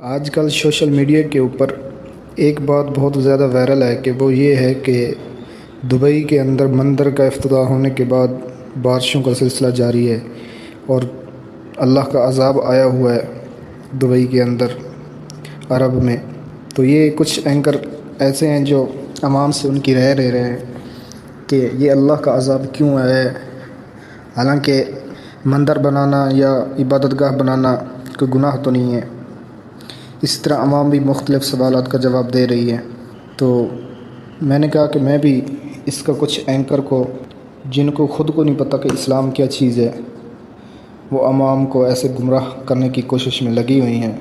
آج کل social media کے اوپر ایک بات بہت زیادہ وائرل ہے کہ وہ یہ ہے کہ دبئی کے اندر مندر کا افتتاح ہونے کے بعد بارشوں کا سلسلہ جاری ہے اور اللہ کا عذاب آیا ہوا ہے دبئی کے اندر عرب میں۔ تو یہ کچھ اینکر ایسے ہیں جو عوام سے ان کی رائے لے رہے ہیں کہ یہ اللہ کا عذاب کیوں آیا ہے، حالانکہ مندر بنانا یا عبادت گاہ بنانا کوئی گناہ تو نہیں ہے۔ اس طرح عوام بھی مختلف سوالات کا جواب دے رہی ہے۔ تو میں نے کہا کہ میں بھی اس کا کچھ اینکر کو، جن کو خود کو نہیں پتہ کہ اسلام کیا چیز ہے، وہ عوام کو ایسے گمراہ کرنے کی کوشش میں لگی ہوئی ہیں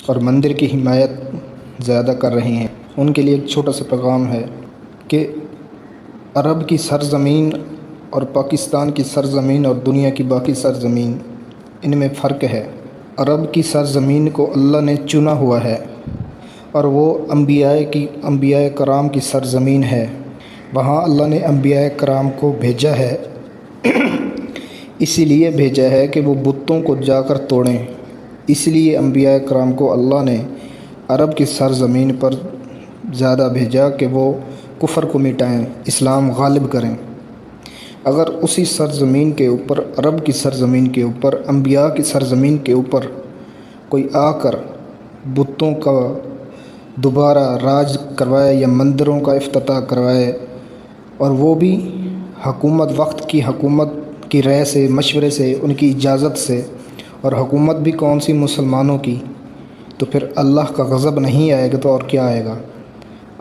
اور مندر کی حمایت زیادہ کر رہی ہیں، ان کے لیے ایک چھوٹا سا پیغام ہے کہ عرب کی سرزمین اور پاکستان کی سرزمین اور دنیا کی باقی سرزمین، ان میں فرق ہے۔ عرب کی سرزمین کو اللہ نے چنا ہوا ہے اور وہ انبیاء کرام کی سرزمین ہے۔ وہاں اللہ نے انبیاء کرام کو بھیجا ہے، اسی لیے بھیجا ہے کہ وہ بتوں کو جا کر توڑیں۔ اس لیے انبیاء کرام کو اللہ نے عرب کی سرزمین پر زیادہ بھیجا کہ وہ کفر کو مٹائیں، اسلام غالب کریں۔ اگر اسی سرزمین کے اوپر، عرب کی سرزمین کے اوپر، انبیاء کی سرزمین کے اوپر کوئی آ کر بتوں کا دوبارہ راج کروائے یا مندروں کا افتتاح کروائے، اور وہ بھی وقت کی حکومت کی رائے سے، مشورے سے، ان کی اجازت سے، اور حکومت بھی کون سی، مسلمانوں کی، تو پھر اللہ کا غضب نہیں آئے گا تو اور کیا آئے گا؟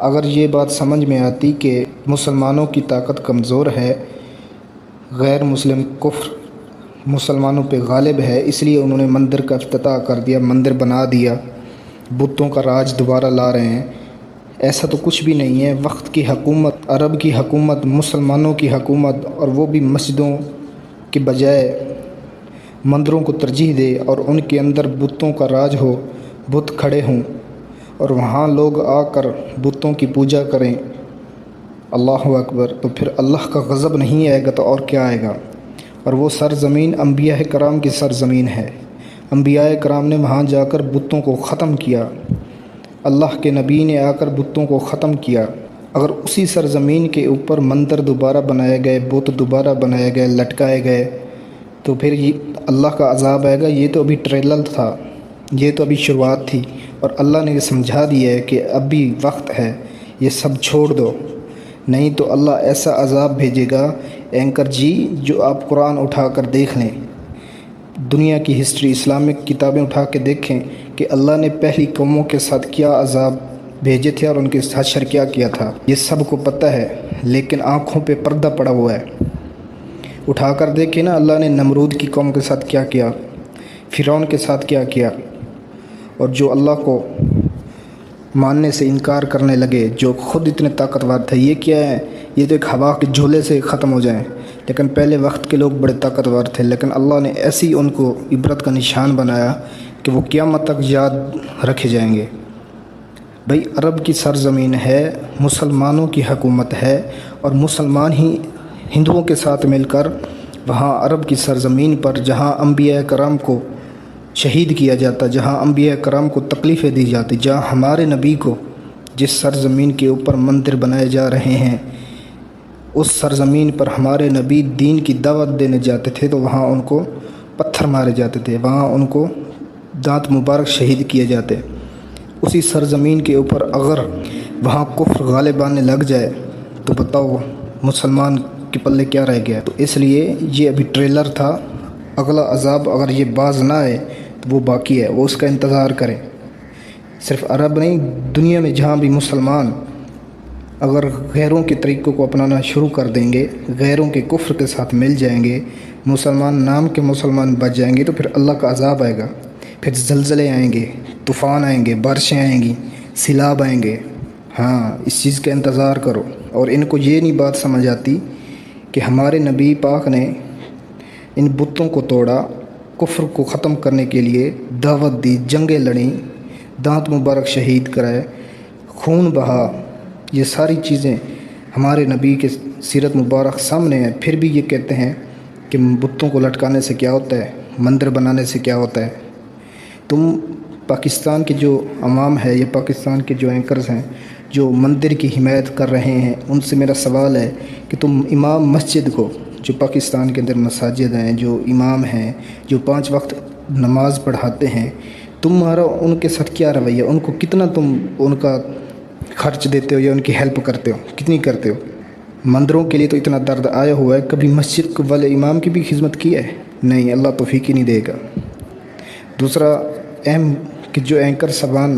اگر یہ بات سمجھ میں آتی کہ مسلمانوں کی طاقت کمزور ہے، غیر مسلم کفر مسلمانوں پہ غالب ہے، اس لیے انہوں نے مندر کا افتتاح کر دیا، مندر بنا دیا، بتوں کا راج دوبارہ لا رہے ہیں۔ ایسا تو کچھ بھی نہیں ہے۔ وقت کی حکومت، عرب کی حکومت، مسلمانوں کی حکومت، اور وہ بھی مسجدوں کی بجائے مندروں کو ترجیح دے اور ان کے اندر بتوں کا راج ہو، بت کھڑے ہوں اور وہاں لوگ آ کر بتوں کی پوجا کریں، اللہ اکبر، تو پھر اللہ کا غضب نہیں آئے گا تو اور کیا آئے گا؟ اور وہ سرزمین انبیاء کرام کی سرزمین ہے۔ انبیاء کرام نے وہاں جا کر بتوں کو ختم کیا، اللہ کے نبی نے آ کر بتوں کو ختم کیا۔ اگر اسی سرزمین کے اوپر مندر دوبارہ بنائے گئے، بت دوبارہ بنائے گئے، لٹکائے گئے، تو پھر یہ اللہ کا عذاب آئے گا۔ یہ تو ابھی ٹریلر تھا، یہ تو ابھی شروعات تھی، اور اللہ نے یہ سمجھا دیا ہے کہ اب بھی وقت ہے، یہ سب چھوڑ دو، نہیں تو اللہ ایسا عذاب بھیجے گا۔ اینکر جی، جو آپ قرآن اٹھا کر دیکھ لیں، دنیا کی ہسٹری، اسلامک کتابیں اٹھا کے دیکھیں کہ اللہ نے پہلی قوموں کے ساتھ کیا عذاب بھیجے تھے اور ان کے ساتھ شر کیا کیا تھا، یہ سب کو پتہ ہے، لیکن آنکھوں پہ پردہ پڑا ہوا ہے۔ اٹھا کر دیکھیں نا، اللہ نے نمرود کی قوم کے ساتھ کیا کیا، فرعون کے ساتھ کیا کیا، اور جو اللہ کو ماننے سے انکار کرنے لگے، جو خود اتنے طاقتور تھے، یہ کیا ہے؟ یہ تو ایک ہوا کے جھولے سے ختم ہو جائیں، لیکن پہلے وقت کے لوگ بڑے طاقتور تھے، لیکن اللہ نے ایسی ان کو عبرت کا نشان بنایا کہ وہ قیامت تک یاد رکھے جائیں گے۔ بھئی عرب کی سرزمین ہے، مسلمانوں کی حکومت ہے، اور مسلمان ہی ہندوؤں کے ساتھ مل کر وہاں عرب کی سرزمین پر، جہاں انبیاء کرام کو شہید کیا جاتا، جہاں انبیاء کرام کو تکلیفیں دی جاتی، جہاں ہمارے نبی کو جس سرزمین کے اوپر مندر بنائے جا رہے ہیں، اس سرزمین پر ہمارے نبی دین کی دعوت دینے جاتے تھے تو وہاں ان کو پتھر مارے جاتے تھے، وہاں ان کو دانت مبارک شہید کیے جاتے۔ اسی سرزمین کے اوپر اگر وہاں کفر غالب آنے لگ جائے تو بتاؤ مسلمان کے پلے کیا رہ گیا؟ تو اس لیے یہ ابھی ٹریلر تھا، اگلا عذاب اگر یہ باز نہ آئے تو وہ باقی ہے، وہ اس کا انتظار کریں۔ صرف عرب نہیں، دنیا میں جہاں بھی مسلمان اگر غیروں کے طریقوں کو اپنانا شروع کر دیں گے، غیروں کے کفر کے ساتھ مل جائیں گے، مسلمان نام کے مسلمان بچ جائیں گے، تو پھر اللہ کا عذاب آئے گا، پھر زلزلے آئیں گے، طوفان آئیں گے، بارشیں آئیں گی، سیلاب آئیں گے۔ ہاں، اس چیز کا انتظار کرو۔ اور ان کو یہ نہیں بات سمجھ آتی کہ ہمارے نبی پاک نے ان بتوں کو توڑا، کفر کو ختم کرنے کے لیے دعوت دی، جنگیں لڑیں، دانت مبارک شہید کرائے، خون بہا، یہ ساری چیزیں ہمارے نبی کے سیرت مبارک سامنے ہیں، پھر بھی یہ کہتے ہیں کہ بتوں کو لٹکانے سے کیا ہوتا ہے، مندر بنانے سے کیا ہوتا ہے؟ تم پاکستان کے جو عوام ہے یا پاکستان کے جو اینکرز ہیں جو مندر کی حمایت کر رہے ہیں، ان سے میرا سوال ہے کہ تم امام مسجد کو، جو پاکستان کے اندر مساجد ہیں، جو امام ہیں، جو 5 وقت نماز پڑھاتے ہیں، تمہارا ان کے ساتھ کیا رویہ؟ ان کو کتنا تم ان کا خرچ دیتے ہو یا ان کی ہیلپ کرتے ہو؟ کتنی کرتے ہو؟ مندروں کے لیے تو اتنا درد آیا ہوا ہے، کبھی مسجد والے امام کی بھی خدمت کی ہے؟ نہیں، اللہ توفیق ہی نہیں دے گا۔ دوسرا اہم کہ جو اینکر صاحبان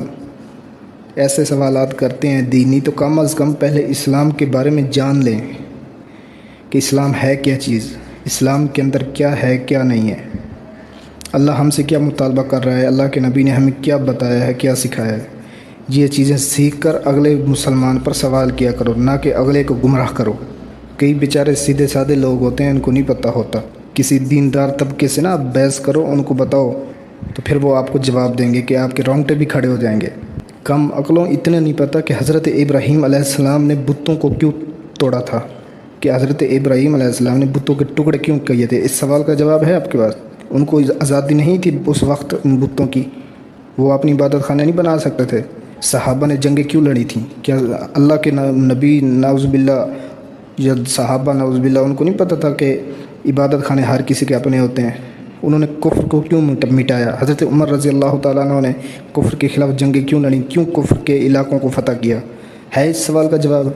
ایسے سوالات کرتے ہیں دینی، تو کم از کم پہلے اسلام کے بارے میں جان لیں کہ اسلام ہے کیا چیز، اسلام کے اندر کیا ہے کیا نہیں ہے، اللہ ہم سے کیا مطالبہ کر رہا ہے، اللہ کے نبی نے ہمیں کیا بتایا ہے، کیا سکھایا ہے۔ یہ چیزیں سیکھ کر اگلے مسلمان پر سوال کیا کرو، نہ کہ اگلے کو گمراہ کرو۔ کئی بیچارے سیدھے سادے لوگ ہوتے ہیں، ان کو نہیں پتہ ہوتا۔ کسی دیندار طبقے سے نا بحث کرو، ان کو بتاؤ، تو پھر وہ آپ کو جواب دیں گے کہ آپ کے رونگٹے بھی کھڑے ہو جائیں گے۔ کم عقلوں اتنے نہیں پتہ کہ حضرت ابراہیم علیہ السلام نے بتوں کو کیوں توڑا تھا، کہ حضرت ابراہیم علیہ السلام نے بتوں کے ٹکڑے کیوں کیے تھے۔ اس سوال کا جواب ہے آپ کے پاس؟ ان کو آزادی نہیں تھی اس وقت ان بتوں کی؟ وہ اپنی عبادت خانے نہیں بنا سکتے تھے؟ صحابہ نے جنگیں کیوں لڑی تھیں؟ کیا اللہ کے نبی نعوذ باللہ یا صحابہ نعوذ باللہ ان کو نہیں پتہ تھا کہ عبادت خانے ہر کسی کے اپنے ہوتے ہیں؟ انہوں نے کفر کو کیوں مٹایا؟ حضرت عمر رضی اللہ تعالیٰ عنہ نے کفر کے خلاف جنگیں کیوں لڑیں؟ کیوں کفر کے علاقوں کو فتح کیا؟ ہے اس سوال کا جواب؟